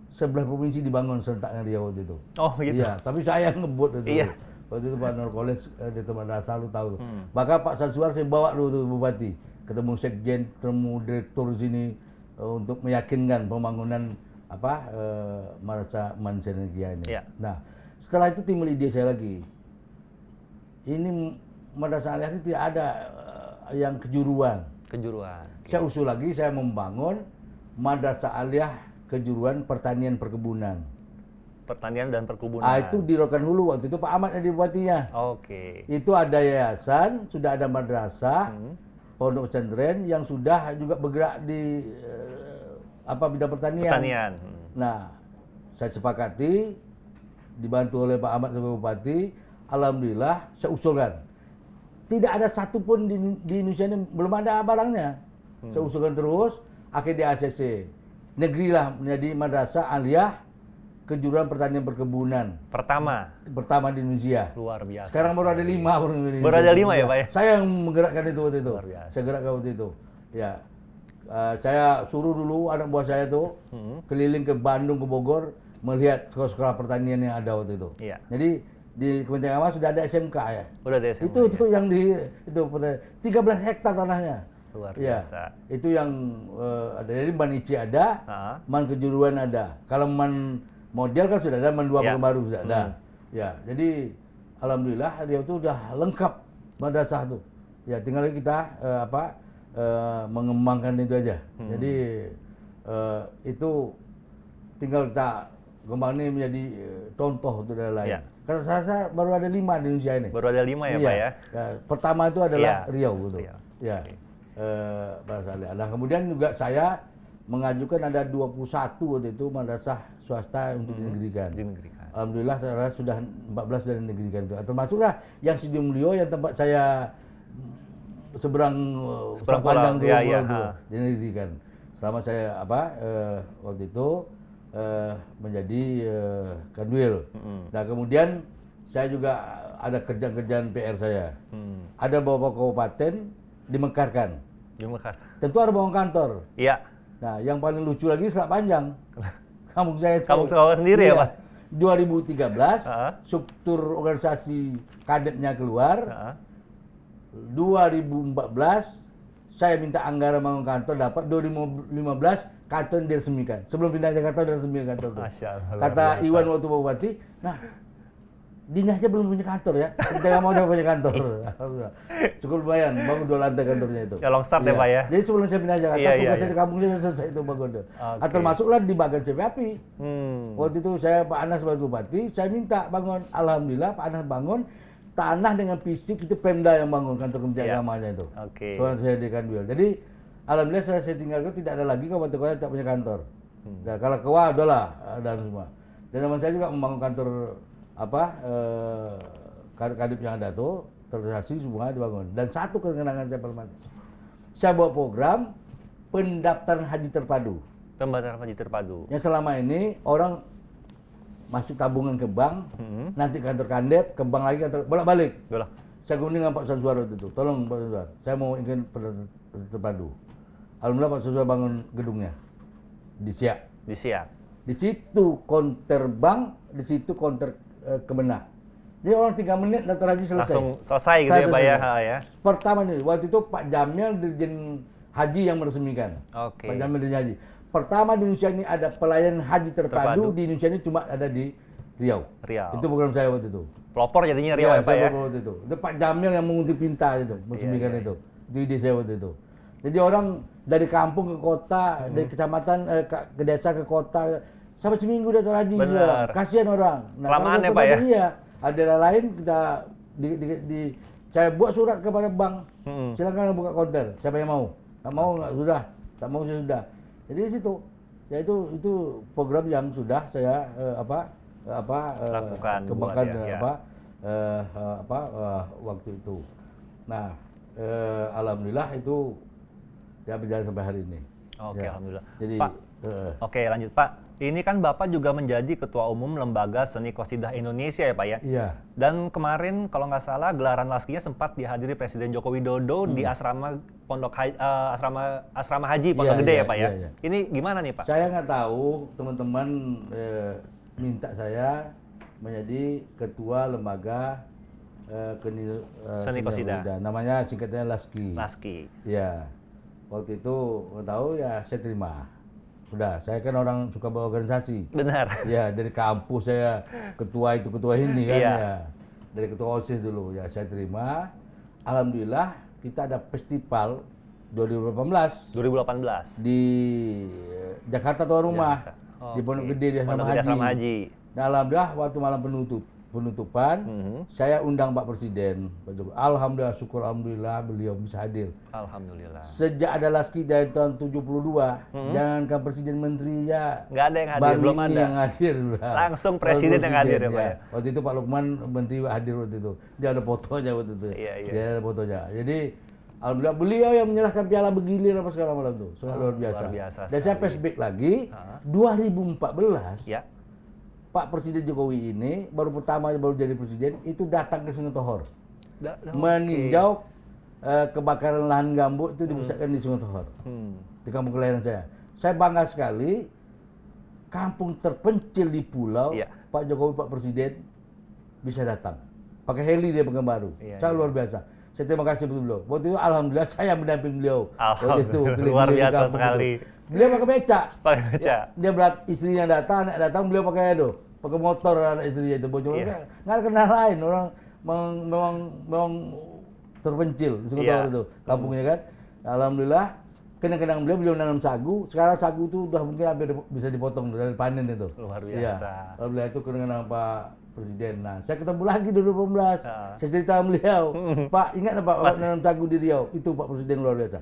11 provinsi dibangun serentak Riau waktu itu. Oh gitu. Iya, tapi saya ngebut itu. Iya. Waktu itu Pak Nur College di tempat dasar, lu tahu. Bahkan Pak Samsuar saya bawa dulu tuh Bupati, ketemu Sekjen, ketemu Direktur sini untuk meyakinkan pembangunan Madrasah MAN Cendekia ini. Iya. Nah, setelah itu timbul ide saya lagi. Ini Madrasah Aliyah itu tidak ada yang kejuruan. Kejuruan. Saya usul lagi, saya membangun Madrasah Aliyah kejuruan pertanian perkebunan. Pertanian dan perkebunan. Itu di Rokan Hulu waktu itu Pak Ahmad yang jadi bupatinya. Oke. Itu ada yayasan, sudah ada madrasah, pondok pesantren yang sudah juga bergerak di bidang pertanian. Pertanian. Nah, saya sepakati, dibantu oleh Pak Ahmad sebagai bupati, alhamdulillah saya usulkan. Tidak ada satupun di Indonesia ini belum ada barangnya. Saya usulkan terus, akhirnya di ACC. Negeri lah menjadi madrasah aliyah kejuruan pertanian perkebunan Pertama. pertama di Indonesia. Luar biasa. Sekarang baru ada 5 baru di Indonesia. Baru ada 5 ya, Pak ya? Saya yang menggerakkan itu waktu itu. Luar biasa. Saya gerakkan waktu itu. Ya. Saya suruh dulu anak buah saya tuh keliling ke Bandung, ke Bogor melihat sekolah-sekolah pertanian yang ada waktu itu. Iya. Jadi di Kementerian Agama sudah ada SMK ya. Udah ada SMA, Itu yang di itu 13 hektar tanahnya. Luar Ya, biasa. itu yang ada. Jadi Man IC ada, Ah. Man kejuruan ada. Kalau Man model kan sudah ada, Man 2 Ya. baru sudah ada. Ya, jadi alhamdulillah dia itu udah lengkap madrasah tuh. Ya, tinggal kita mengembangkan itu aja. Jadi itu tinggal kita kembangkan ini menjadi contoh untuk daerah lain. Ya. Karena saya baru ada 5 di Indonesia ini. Baru ada 5 ya, Iya. Pak ya? Pertama itu adalah Iya. Riau gitu. Riau. Ya. Nah, kemudian juga saya mengajukan ada 21 waktu itu madrasah swasta untuk dinegerikan. Dinegerikan. Alhamdulillah saya sudah 14 sudah dinegerikan itu. Termasuklah yang Sidi Mulyo yang tempat saya seberang pulau. tuh Ya, ya, itu ha. dinegerikan. Selama saya waktu itu menjadi kanwil. Nah, kemudian saya juga ada kerjaan-kerjaan PR saya. Ada beberapa kabupaten dimekarkan. Di Mekar. Tentu ada bangun kantor. Iya. Nah, yang paling lucu lagi Selat Panjang. Kampung saya itu. Kampung Sawah sendiri ya, Iya. Pak? 2013, Ha. struktur organisasi kadetnya keluar. Heeh. 2014, saya minta anggaran bangun kantor, dapat 2015 kantor diresmikan. Sebelum pindah Jakarta diresmikan kantor. Tuh. Masya Allah, Kata luar biasa. Iwan waktu bupati, nah Dini aja belum punya kantor ya. Kita nggak mau udah punya kantor. Alhamdulillah. Cukup lumayan, bangun 2 lantai kantornya itu. Ya, long start ya, Pak ya? Jadi sebelum saya pindah Jakarta, Iya, iya, tugas saya iya. di kampung saya selesai itu bangun. Oke. Termasuklah di bagian CPAP. Waktu itu saya Pak Anas sebagai bupati, saya minta bangun. Alhamdulillah Pak Anas bangun. Tanah dengan fisik itu Pemda yang bangun kantor Kementerian Iya. Agamanya itu. Oke. Soalnya saya di Kanwil. Jadi alhamdulillah saya tinggalkan tidak ada lagi kabupaten kota yang tak punya kantor. Nah, kalau kewa adalah ada semua. Dan teman saya juga membangun kantor kadip yang ada tuh terrealisasi semua dibangun. Dan satu kenangan saya paling manis. Saya buat program pendaftaran haji terpadu. Pendaftaran haji terpadu. Yang selama ini orang masuk tabungan ke bank, nanti kantor Kandep, ke bank lagi kantor bolak-balik. Boleh. Saya gunding dengan Pak Sansuar waktu itu. Tolong Pak Sansuar, saya mau ingin pendaftaran terpadu. Alhamdulillah Pak Sansuar bangun gedungnya di Siak. Di Siak. Di situ konter bank, di situ konter Kemenak. Jadi orang 3 menit daftar haji selesai. Langsung selesai gitu ya, Pak ya? Ha, ya. Pertama nih, waktu itu Pak Jamil Dirjen Haji yang meresmikan. Oke. Pak Jamil Dirjen Haji. Pertama di Indonesia ini ada pelayanan haji terpadu, di Indonesia ini cuma ada di Riau. Riau. Itu program saya waktu itu. Pelopor jadinya Riau ya, Pak saya ya? program waktu itu. Itu Pak Jamil yang menguntit pinta itu, meresmikan iya. itu. Itu ide saya waktu itu. Jadi orang dari kampung ke kota, dari kecamatan ke desa ke kota, sampai seminggu daftar haji. Benar. Sudah. Kasihan orang. Kelamaan kalau ya, Pak ya? Iya. Ada daerah lain kita saya buat surat kepada bank. Silakan buka konter. Siapa yang mau? Tak mau nggak sudah. Tak mau sudah. Jadi di situ. Ya itu program yang sudah saya Lakukan, kembangkan buat ya, waktu itu. Nah, alhamdulillah itu ya berjalan sampai hari ini. Oke, Ya. alhamdulillah. Jadi Pak, oke lanjut Pak. Ini kan Bapak juga menjadi Ketua Umum Lembaga Seni Qosidah Indonesia ya Pak ya? iya. Dan kemarin kalau nggak salah gelaran laskinya sempat dihadiri Presiden Joko Widodo di asrama asrama haji Pondok Iya, Gede iya, ya Pak ya? iya. Ini gimana nih Pak? Saya nggak tahu teman-teman minta saya menjadi ketua lembaga Seni Qosidah. Namanya singkatnya Laski. Laski. Ya, waktu itu nggak tahu ya saya terima. Sudah, saya kan orang suka berorganisasi. Benar. Ya, dari kampus saya ketua itu ketua ini kan Iya. ya. Dari ketua OSIS dulu ya saya terima. Alhamdulillah kita ada festival 2018 2018. di Jakarta tuan rumah Jakarta. di Pondok Oke. Gede di Pondok Asrama Gede Haji. Asrama Haji. Nah, alhamdulillah waktu malam penutupan saya undang Pak Presiden. Alhamdulillah syukur alhamdulillah beliau bisa hadir. Alhamdulillah. Sejak ada Laski dari tahun 72, jangankan Presiden Menteri ya Nggak ada yang hadir, baru belum ini ada. yang hadir. Langsung Presiden yang hadir ya, Pak ya? Waktu itu Pak Lukman Menteri hadir waktu itu. Dia ada fotonya waktu itu. Iya, iya. Dia ada fotonya. Jadi Alhamdulillah beliau yang menyerahkan piala bergilir apa segala malam tuh. Sangat luar biasa. Luar biasa Dan saya sekali. flashback lagi, 2014 Ya. Pak Presiden Jokowi ini baru jadi presiden itu datang ke Sungai Tohor. Meninjau kebakaran lahan gambut itu dipusatkan di Sungai Tohor. Di kampung kelahiran saya. Saya bangga sekali kampung terpencil di pulau, Iya. Pak Jokowi, Pak Presiden bisa datang. Pakai heli dia Pekanbaru. Iya, Saya luar biasa. Saya terima kasih betul beliau. Waktu itu alhamdulillah saya mendamping beliau. Alhamdulillah, Waktu itu, luar keliling-keliling biasa kampung sekali. itu. Beliau pakai becak. Pakai becak. Dia berat istrinya datang, anak datang beliau pakai itu, pakai motor anak istrinya itu. Bocor Iya. nggak ada kenal lain, orang memang terpencil di Sungai Tohor itu kampungnya kan. Alhamdulillah kenang-kenang beliau nanam sagu. Sekarang sagu itu udah mungkin hampir bisa dipotong dari panen itu. Luar Iya. biasa. Alhamdulillah itu kenang-kenang Pak Presiden. Nah, saya ketemu lagi 2015. Saya cerita sama beliau, Pak ingat nggak Pak nanam sagu di Riau? Itu Pak Presiden luar biasa.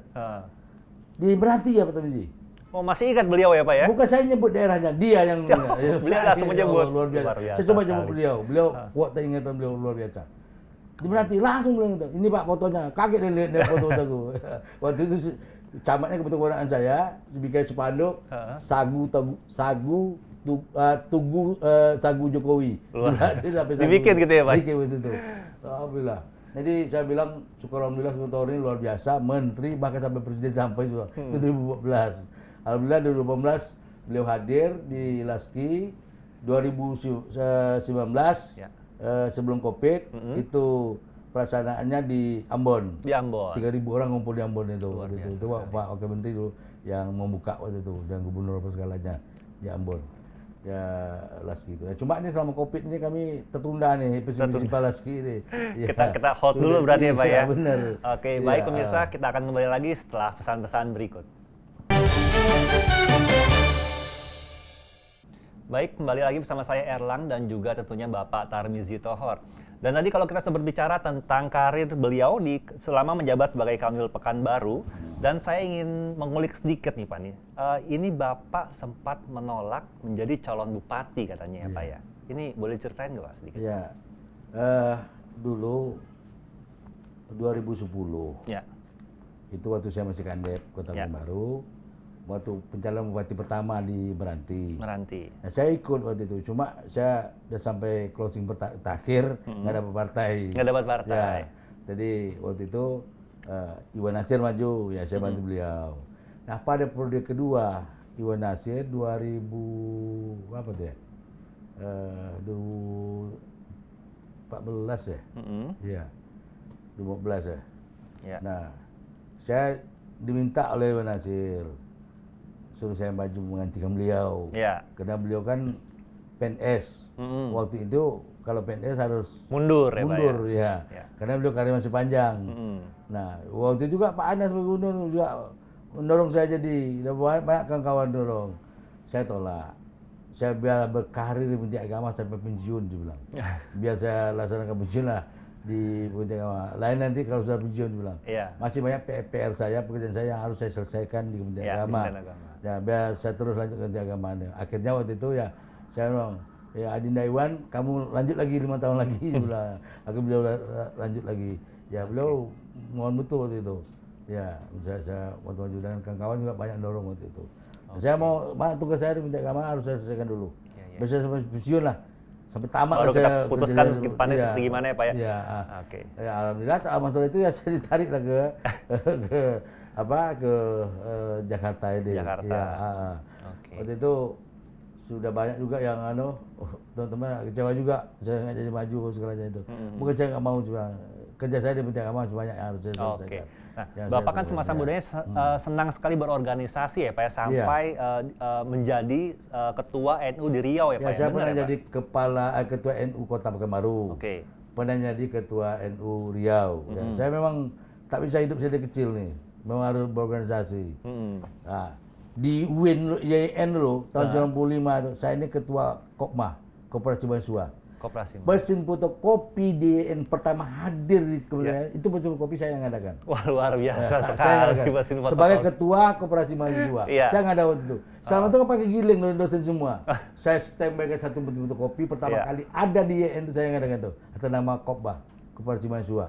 Di Meranti ya Pak Tamiji. Oh, masih ingat beliau ya Pak ya? Bukan saya nyebut daerahnya, dia yang beliau langsung menyebut. luar biasa. Luar biasa Saya coba sekali. jemput beliau. Beliau kuat tak ingatan beliau luar biasa. Di Meranti langsung bilang gitu. Ini Pak fotonya. Kaget dia lihat foto aku. Waktu itu camatnya kebetulan saya bikin spanduk sagu Jokowi. Dibikin gitu ya Pak? Dibikin waktu itu. Alhamdulillah. Jadi saya bilang syukur alhamdulillah Sungai Tohor ini luar biasa, menteri bahkan sampai presiden sampai itu 2014. Alhamdulillah 2018 beliau hadir di Laski 2019 sebelum Covid itu pelaksanaannya di Ambon. Di Ambon. 3.000 orang ngumpul di Ambon itu. Luar biasa Itu Pak Wakil Menteri itu yang membuka waktu itu dan gubernur apa segalanya di Ambon. Ya Laski itu. Ya, cuma ini selama Covid ini kami tertunda nih festival Laski ini. Ya. Kita hold dulu berarti ya Pak ya. Iya, benar. Oke, Iya. baik pemirsa, kita akan kembali lagi setelah pesan-pesan berikut. Baik, kembali lagi bersama saya Erlang dan juga tentunya Bapak Tarmizi Tohor. Dan tadi kalau kita berbicara tentang karir beliau selama menjabat sebagai Kanwil Pekanbaru, dan saya ingin mengulik sedikit nih Pak nih. Ini Bapak sempat menolak menjadi calon bupati katanya ya Pak ya. Ini boleh ceritain nggak Pak sedikit? Ya, dulu 2010 Ya. itu waktu saya masih Kandep Kota Pekanbaru, waktu pencalonan bupati pertama di Meranti. Nah, saya ikut waktu itu, cuma saya udah sampai closing terakhir nggak dapat partai. Nggak dapat partai. Ya, jadi waktu itu Iwan Nasir maju, ya saya bantu beliau. Nah pada periode kedua Iwan Nasir 2000 apa tuh ya? 2014 ya? Iya, 2015 ya. Ya. Nah, saya diminta oleh Iwan Nasir suruh saya maju menggantikan beliau. Ya. Karena beliau kan PNS. Waktu itu kalau PNS harus Mundur ya Pak mundur ya. ya. Karena beliau karir masih panjang. Nah, waktu itu juga Pak Anas sebagai gubernur juga mendorong saya jadi. Banyak kawan-kawan dorong. Saya tolak. Saya biar berkarir di Menteri Agama sampai pensiun dia bilang. Biar saya laksanakan pensiun lah di Menteri Agama. Lain nanti kalau sudah pensiun dia bilang. Iya. Masih banyak PR saya, pekerjaan saya yang harus saya selesaikan di Menteri Ya, Agama. Menteri Agama. Ya, biar saya terus lanjut ke Menteri Agama. Akhirnya waktu itu ya saya bilang, ya Adinda Iwan, kamu lanjut lagi 5 tahun lagi. Dia bilang. Aku beliau lanjut lagi. Ya beliau mohon betul waktu itu. Ya, saya maju dan kawan-kawan juga banyak dorong waktu itu. Saya mau tugas saya di Menteri Agama harus saya selesaikan dulu. Biasanya sampai pensiun lah. Sampai tamat Baru lah kita saya putuskan kerja. depannya seperti gimana ya Pak ya? Iya. Oke. Ya, alhamdulillah masalah itu ya saya ditarik lah ke ke Jakarta ini. Jakarta. Ya, Oke. Waktu itu sudah banyak juga yang teman-teman kecewa juga saya nggak jadi maju segalanya itu. Mungkin saya nggak mau juga kerja saya di Menteri Agama banyak yang harus saya selesaikan. Oke. Nah, Ya, Bapak saya kan itu, semasa ya. mudanya senang sekali berorganisasi ya Pak ya, sampai menjadi ketua NU di Riau ya Ya, Pak ya. saya Benar pernah ya, Pak? jadi ketua NU Kota Pekanbaru. Oke. Pernah jadi ketua NU Riau. Ya, saya memang tak bisa hidup saya dari kecil nih. Memang harus berorganisasi. Nah, di YN dulu tahun 95 itu saya ini ketua Kopma, Koperasi Mahasiswa. Koperasi. Mesin fotokopi DN pertama hadir di kemudian itu betul kopi saya yang ngadakan. Wah, luar biasa Saya sekali ngadakan. mesin fotokopi. Sebagai ketua Koperasi Mahasiswa. Iya. Saya nggak ada waktu itu. Selama itu kan pakai giling dosen semua. Saya standby ke satu mesin fotokopi pertama Iya. kali ada di YN itu saya yang ngadakan tuh. Atas nama Kopba, Koperasi Mahasiswa.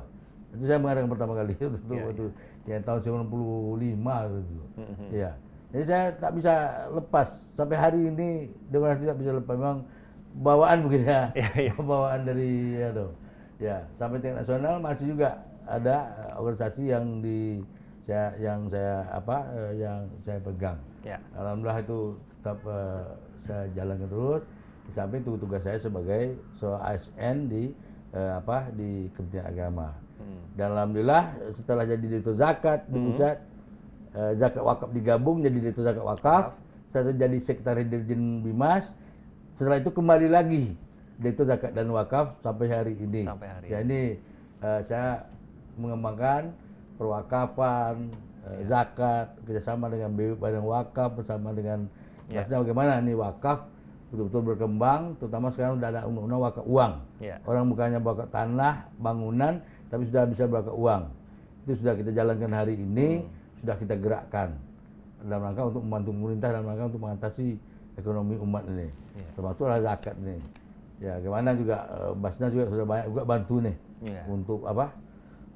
Itu saya mengadakan pertama kali waktu yang tahun 95 gitu. Iya. Jadi saya tak bisa lepas sampai hari ini demokrasi tak bisa lepas, memang bawaan begini ya. Bawaan dari ya tuh. Ya, sampai tingkat nasional masih juga ada organisasi yang yang saya pegang. Ya. Alhamdulillah itu tetap saya jalankan terus. Di samping itu tugas saya sebagai ASN di Kementerian Agama. Dan alhamdulillah setelah jadi direktur zakat di pusat, zakat wakaf digabung jadi direktur zakat wakaf, saya jadi sekretaris dirjen Bimas. Setelah itu kembali lagi direktur zakat dan wakaf sampai hari ini. Jadi saya mengembangkan perwakafan, zakat kerjasama dengan Badan Wakaf bersama dengan maksudnya bagaimana nih wakaf betul-betul berkembang, terutama sekarang sudah ada undang-undang wakaf uang. Orang bukannya wakaf tanah, bangunan, tapi sudah bisa wakaf uang. Itu sudah kita jalankan hari ini, sudah kita gerakkan dalam rangka untuk membantu pemerintah, dalam rangka untuk mengatasi ekonomi umat ini. Termasuklah zakat ini. Ya, gimana juga Basnas juga sudah banyak juga bantu nih untuk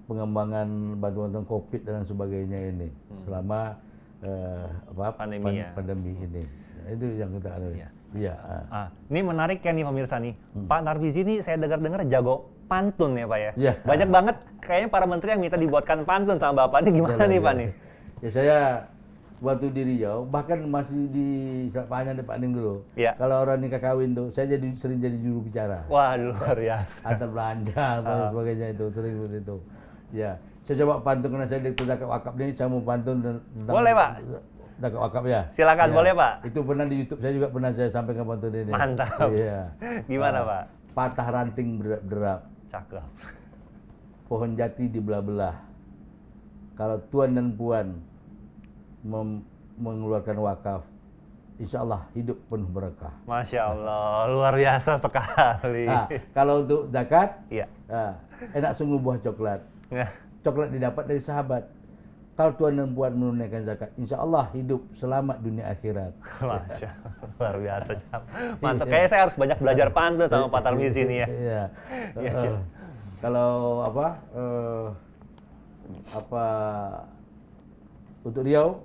pengembangan bantuan COVID dan sebagainya ini selama pandemi ini. Nah, itu yang kita ada. Ini menarik ya nih pemirsa nih. Pak Narmizi ini saya dengar-dengar jago pantun ya Pak ya. Banyak banget kayaknya para menteri yang minta dibuatkan pantun sama Bapak. Ini gimana nih Pak nih? Ya saya waktu di Riau, bahkan masih di Pak Ning dulu. Kalau orang nikah kawin tuh, saya sering jadi juru bicara. Wah, luar biasa. Antar belanja dan sebagainya itu sering seperti itu. Ya, saya coba pantun karena saya direktur zakat wakaf ini, saya mau pantun tentang boleh Pak. Zakat wakaf ya. Silakan, boleh Pak. Itu pernah di YouTube saya juga pernah saya sampaikan pantun ini. Mantap. Iya. Gimana Pak? Patah ranting berderap. Cakep. Pohon jati dibelah-belah. Kalau tuan dan puan mengeluarkan wakaf, insya Allah hidup penuh berkah. Masya Allah, luar biasa sekali. Kalau untuk zakat, enak sungguh buah coklat. Coklat didapat dari sahabat. Kalau tuan dan puan menunaikan zakat, insya Allah hidup selamat dunia akhirat. Masya Allah, luar biasa. Mantap, kayaknya saya harus banyak belajar pantun sama Pak Tarmizi ini ya. Kalau untuk Riau,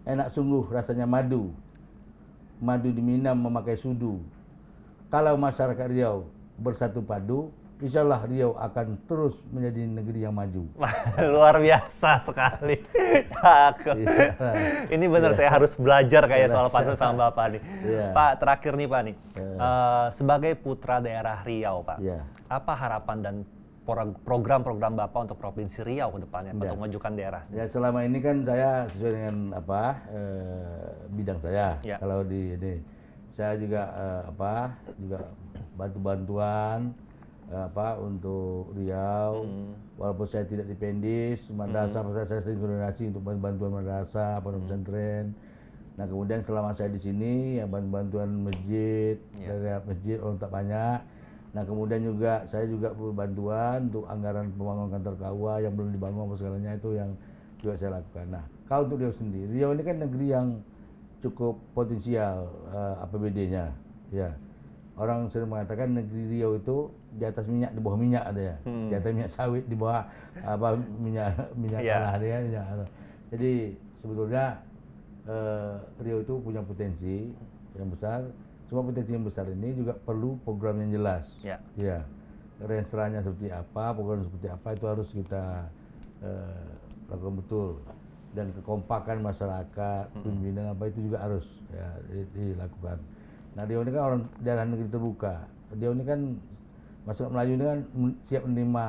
enak sungguh rasanya madu. Madu diminum memakai sudu. Kalau masyarakat Riau bersatu padu, insya Allah Riau akan terus menjadi negeri yang maju. Luar biasa sekali. Cakep. Ini benar saya harus belajar kayak soal pantun sama Bapak nih. Pak, terakhir nih Pak nih. Sebagai putra daerah Riau Pak, apa harapan dan program-program Bapak untuk Provinsi Riau ke depannya untuk memajukan daerah? Ya, selama ini kan saya sesuai dengan bidang saya. Kalau di ini saya juga juga bantu-bantuan untuk Riau. Walaupun saya tidak dipendis, madrasah saya sering koordinasi untuk bantuan madrasah, pondok pesantren. Nah, kemudian selama saya di sini ya bantuan masjid, dari masjid orang tak banyak. Nah, kemudian juga saya juga perlu bantuan untuk anggaran pembangunan kantor KUA yang belum dibangun apa segalanya, itu yang juga saya lakukan. Nah, kalau untuk Riau sendiri, Riau ini kan negeri yang cukup potensial APBD-nya. Ya, orang sering mengatakan negeri Riau itu di atas minyak, di bawah minyak ada ya, di atas minyak sawit, di bawah minyak tanah dia. Jadi sebetulnya Riau itu punya potensi yang besar. Cuma potensi yang besar ini juga perlu program yang jelas. Range-nya seperti apa, program seperti apa, itu harus kita lakukan betul. Dan kekompakan masyarakat, pimpinan itu juga harus dilakukan. Nah, Riau ini kan orang daerah negeri terbuka. Riau ini kan masyarakat Melayu ini kan siap menerima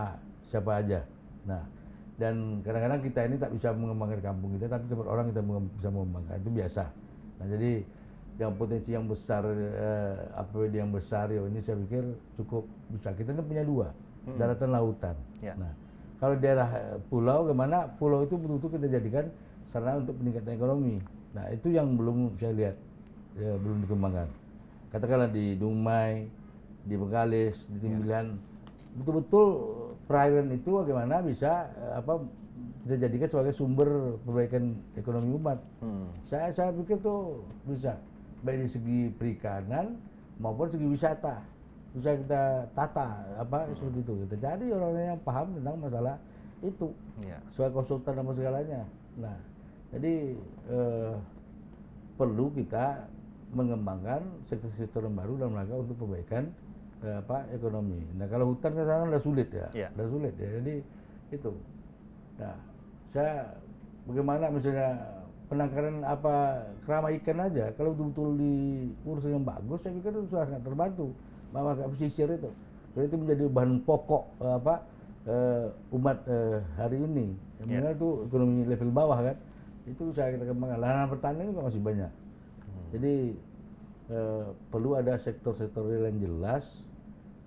siapa aja. Nah, dan kadang-kadang kita ini tak bisa mengembangkan kampung kita, tapi tempat orang kita bisa mengembangkan, itu biasa. Nah, jadi yang potensi yang besar, APBD yang besar, ini saya pikir cukup bisa. Kita ini punya dua, daratan lautan. Nah, kalau daerah pulau, gimana pulau itu betul-betul kita jadikan sarana untuk peningkatan ekonomi. Nah, itu yang belum saya lihat, belum dikembangkan. Katakanlah di Dumai, di Bengkalis, di Timbilan, betul-betul perairan itu bagaimana bisa kita jadikan sebagai sumber perbaikan ekonomi umat. Saya pikir tuh bisa, baik dari segi perikanan maupun segi wisata, bisa kita tata seperti itu. Kita cari orang-orang yang paham tentang masalah itu Iya. sesuai konsultan dan segalanya. Nah, jadi perlu kita mengembangkan sektor-sektor yang baru dalam rangka untuk perbaikan ekonomi. Nah, kalau hutan kan sekarang udah sulit ya, Iya. udah sulit ya. Jadi itu. Nah, saya bagaimana misalnya penangkaran kerama ikan aja, kalau betul-betul diurus yang bagus, saya pikir itu sudah sangat terbantu. Maka pesisir itu, jadi itu menjadi bahan pokok umat hari ini. Yang itu ekonomi level bawah kan, itu saya kita kembangkan. Lahan pertanian juga masih banyak. Jadi perlu ada sektor-sektor real yang jelas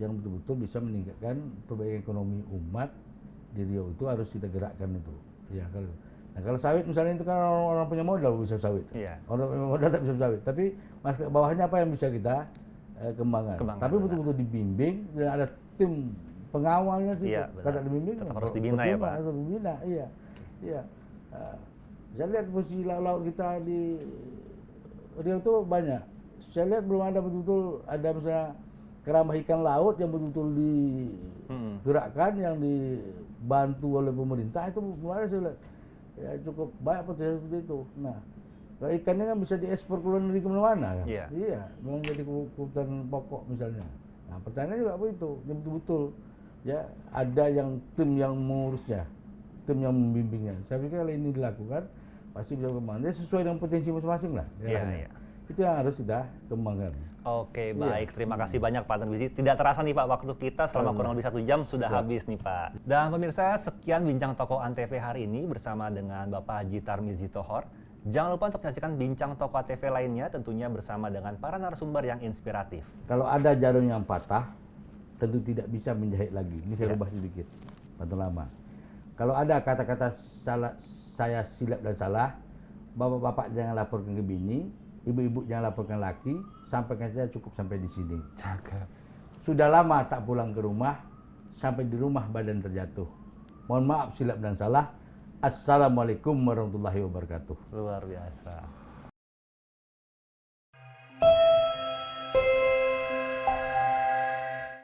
yang betul-betul bisa meningkatkan perbaikan ekonomi umat di Riau itu harus kita gerakkan itu. Ya kalau sawit misalnya itu kan orang punya modal bisa sawit. Iya. Orang punya modal tak bisa sawit. Tapi bawahnya apa yang bisa kita kembangkan. Tapi betul-betul dibimbing dan ada tim pengawalnya sih. Iya, Kalau dibimbing tetap harus dibina ya, Pak. Harus dibina, iya. Iya. Saya lihat posisi laut kita di Riau itu banyak. Saya lihat belum ada betul-betul ada misalnya keramba ikan laut yang betul-betul digerakkan, yang dibantu oleh pemerintah, itu belum ada saya lihat. Ya cukup banyak potensi seperti itu. Nah, kalau ikannya kan bisa diekspor ke luar negeri kemana-mana kan? Iya. Iya, memang jadi kebutuhan pokok misalnya. Nah, pertanyaan juga begitu, yang betul-betul ya ada yang tim yang mengurusnya, tim yang membimbingnya. Saya pikir kalau ini dilakukan pasti bisa kembangkan. Dia sesuai dengan potensi masing-masing lah. Iya, iya. Itu yang harus kita kembangkan. Oke, baik. Terima kasih banyak Pak Tarmizi. Tidak terasa nih Pak, waktu kita selama kurang lebih 1 jam sudah habis nih Pak. Dan pemirsa, sekian bincang tokoh Antv hari ini bersama dengan Bapak Haji Tarmizi Tohor. Jangan lupa untuk menyaksikan bincang tokoh Antv lainnya, tentunya bersama dengan para narasumber yang inspiratif. Kalau ada jarum yang patah, tentu tidak bisa menjahit lagi. Ini saya rubah sedikit, pantun lama. Kalau ada kata-kata saya silap dan salah, bapak-bapak jangan laporkan ke bini, ibu-ibu jangan laporkan laki, sampaikan saja cukup sampai di sini. Cakep. Sudah lama tak pulang ke rumah, sampai di rumah badan terjatuh. Mohon maaf silap dan salah. Assalamualaikum warahmatullahi wabarakatuh. Luar biasa.